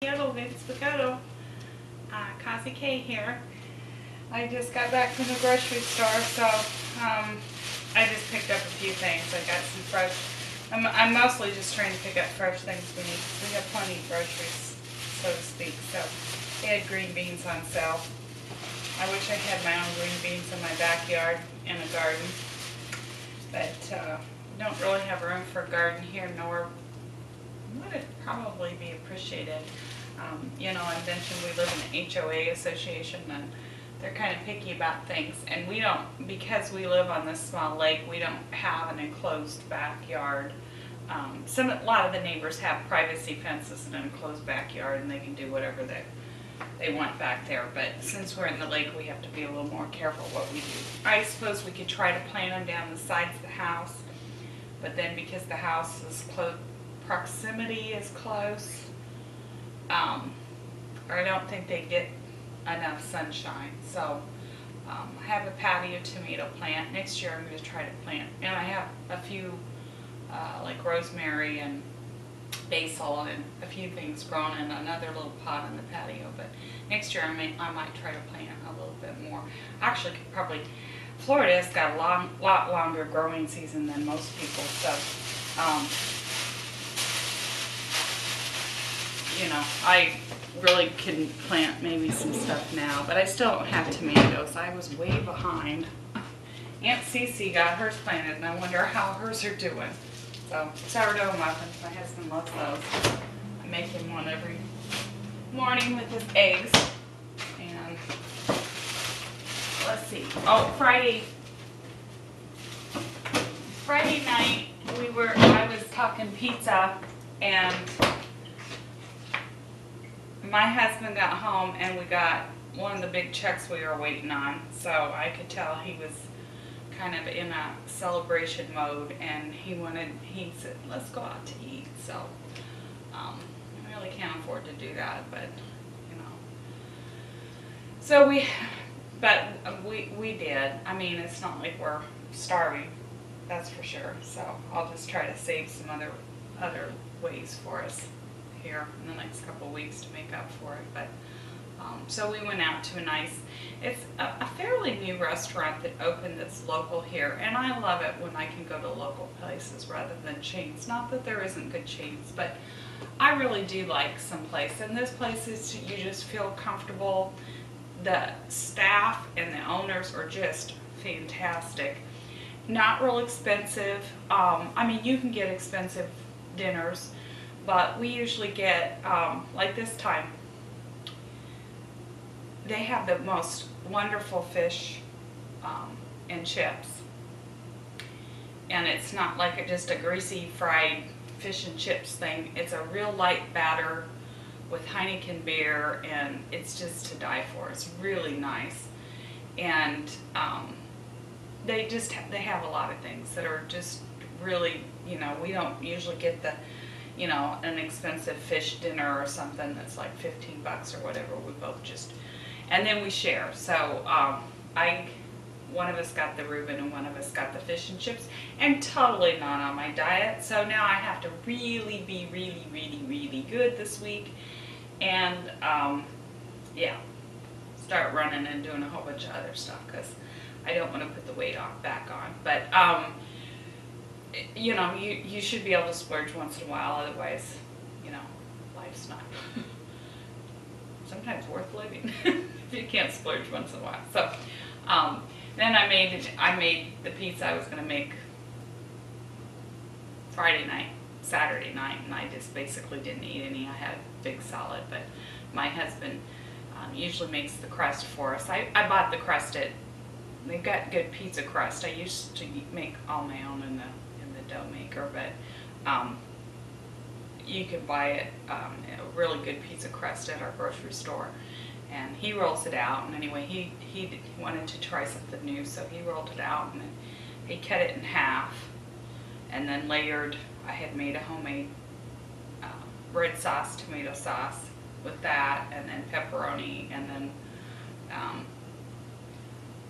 Hello, Vince Picato. Kazi K here. I just got back from the grocery store, so I just picked up a few things. I got some fresh. I'm mostly just trying to pick up fresh things we need. We have plenty of groceries, so to speak. So they had green beans on sale. I wish I had my own green beans in my backyard in a garden, but don't really have room for a garden here, nor would it probably be appreciated. I mentioned we live in an HOA association, and they're kind of picky about things. And we don't, because we live on this small lake, we don't have an enclosed backyard. A lot of the neighbors have privacy fences and an enclosed backyard, and they can do whatever they want back there. But since we're in the lake, we have to be a little more careful what we do. I suppose we could try to plant them down the sides of the house, but then because the house is close, proximity is close, I don't think they get enough sunshine. So I have a patio tomato plant. Next year I'm going to try to plant, and I have a few like rosemary and basil and a few things grown in another little pot on the patio. But next year I might try to plant a little bit more. Actually, Florida's got a lot longer growing season than most people, so I really can plant maybe some stuff now, but I still don't have tomatoes. I was way behind. Aunt Cece got hers planted, and I wonder how hers are doing. So, sourdough muffins, my husband loves those. I make him one every morning with his eggs. And let's see. Oh, Friday night I was talking pizza, and my husband got home and we got one of the big checks we were waiting on. So I could tell he was kind of in a celebration mode, and he said, let's go out to eat. So I really can't afford to do that, but so we did. I mean, it's not like we're starving, that's for sure. So I'll just try to save some other ways for us here in the next couple of weeks to make up for it. But so we went out to it's a fairly new restaurant that opened that's local here, and I love it when I can go to local places rather than chains. Not that there isn't good chains, but I really do like some place, and this place is, you just feel comfortable. The staff and the owners are just fantastic. Not real expensive. I mean, you can get expensive dinners, but we usually get, like this time, they have the most wonderful fish and chips. And it's not like just a greasy fried fish and chips thing. It's a real light batter with Heineken beer, and it's just to die for. It's really nice. And they have a lot of things that are just really, we don't usually get the an expensive fish dinner or something that's like $15 or whatever. We both just, and then we share. So one of us got the Reuben and one of us got the fish and chips, and totally not on my diet. So now I have to really be really good this week, and yeah, start running and doing a whole bunch of other stuff, because I don't want to put the weight back on. But you should be able to splurge once in a while, otherwise, life's not sometimes worth living if you can't splurge once in a while. So then I made the pizza I was going to make Saturday night, and I just basically didn't eat any. I had a big salad, but my husband usually makes the crust for us. I bought the crust they've got good pizza crust. I used to make all my own in the dough maker, but you can buy it, a really good pizza crust at our grocery store, and he rolls it out. And anyway, he wanted to try something new, so he rolled it out, and then he cut it in half, and then layered. I had made a homemade red sauce, tomato sauce with that, and then pepperoni, and then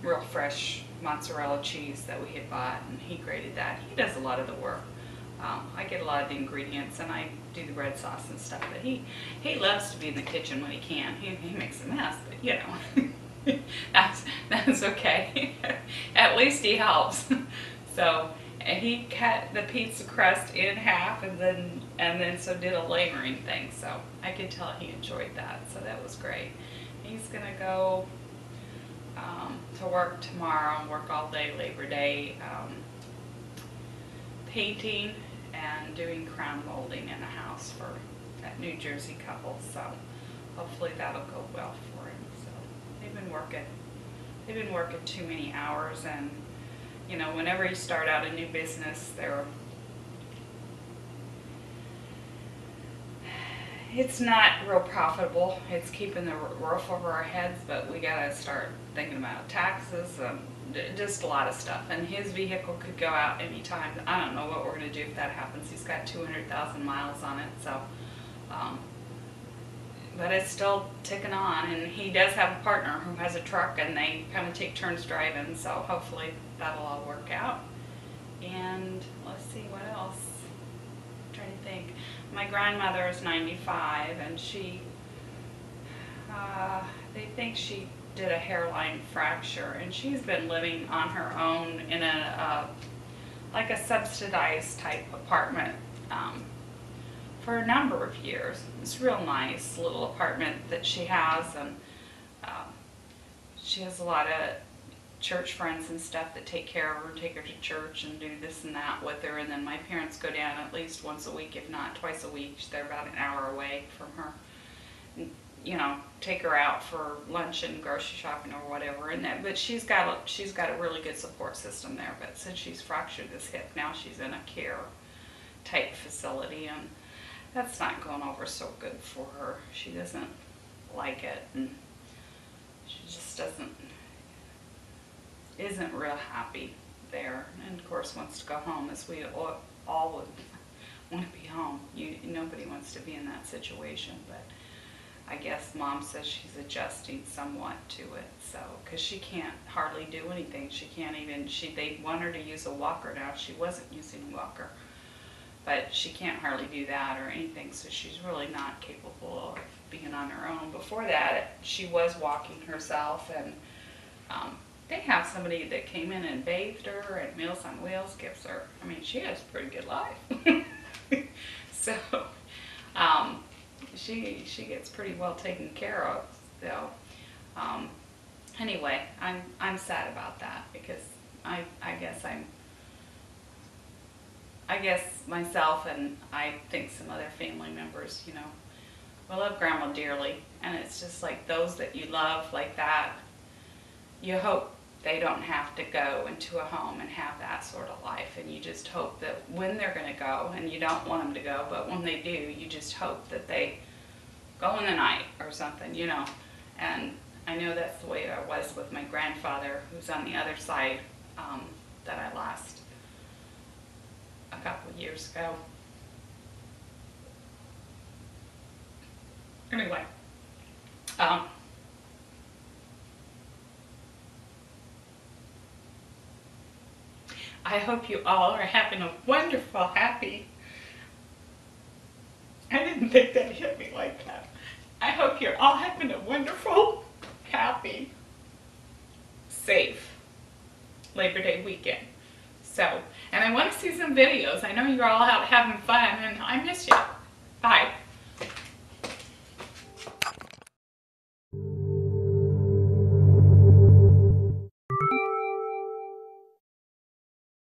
real fresh mozzarella cheese that we had bought, and he grated that. He does a lot of the work. I get a lot of the ingredients, and I do the red sauce and stuff. But he loves to be in the kitchen when he can. He makes a mess, but you know, that's okay. At least he helps. So he cut the pizza crust in half, and then so did a layering thing. So I could tell he enjoyed that. So that was great. He's gonna go to work tomorrow and work all day Labor Day, painting and doing crown molding in a house for that New Jersey couple. So hopefully that'll go well for him. So they've been working too many hours, and you know, whenever you start out a new business, it's not real profitable. It's keeping the roof over our heads, but we gotta start thinking about taxes, just a lot of stuff. And his vehicle could go out anytime. I don't know what we're gonna do if that happens. He's got 200,000 miles on it, so. But it's still ticking on, and he does have a partner who has a truck, and they kind of take turns driving, so hopefully that'll all work out. And let's see what else. I'm trying to think. My grandmother is 95, and they think she did a hairline fracture, and she's been living on her own in like a subsidized type apartment for a number of years. It's a real nice little apartment that she has, and she has a lot of church friends and stuff that take care of her, take her to church and do this and that with her. And then my parents go down at least once a week, if not twice a week. They're about an hour away from her. And, you know, take her out for lunch and grocery shopping or whatever. And that, but she's got a really good support system there. But since she's fractured this hip, now she's in a care type facility, and that's not going over so good for her. She doesn't like it, and she just isn't real happy there, and of course wants to go home, as we all would want to be home. Nobody wants to be in that situation, but I guess Mom says she's adjusting somewhat to it. So, because she can't hardly do anything. She can't even. They want her to use a walker now. She wasn't using a walker, but she can't hardly do that or anything. So she's really not capable of being on her own. Before that, she was walking herself, and they have somebody that came in and bathed her, and Meals on Wheels gives her, I mean, she has a pretty good life. So, she gets pretty well taken care of. So, anyway, I'm sad about that, because I guess myself, and I think some other family members, you know, we love Grandma dearly, and it's just like those that you love like that, you hope they don't have to go into a home and have that sort of life, and you just hope that when they're going to go, and you don't want them to go, but when they do, you just hope that they go in the night or something, you know. And I know that's the way I was with my grandfather, who's on the other side, that I lost a couple of years ago. Anyway, I hope you all are having a wonderful, happy, I didn't think that hit me like that. I hope you're all having a wonderful, happy, safe Labor Day weekend. So, and I want to see some videos. I know you're all out having fun, and I miss you. Bye.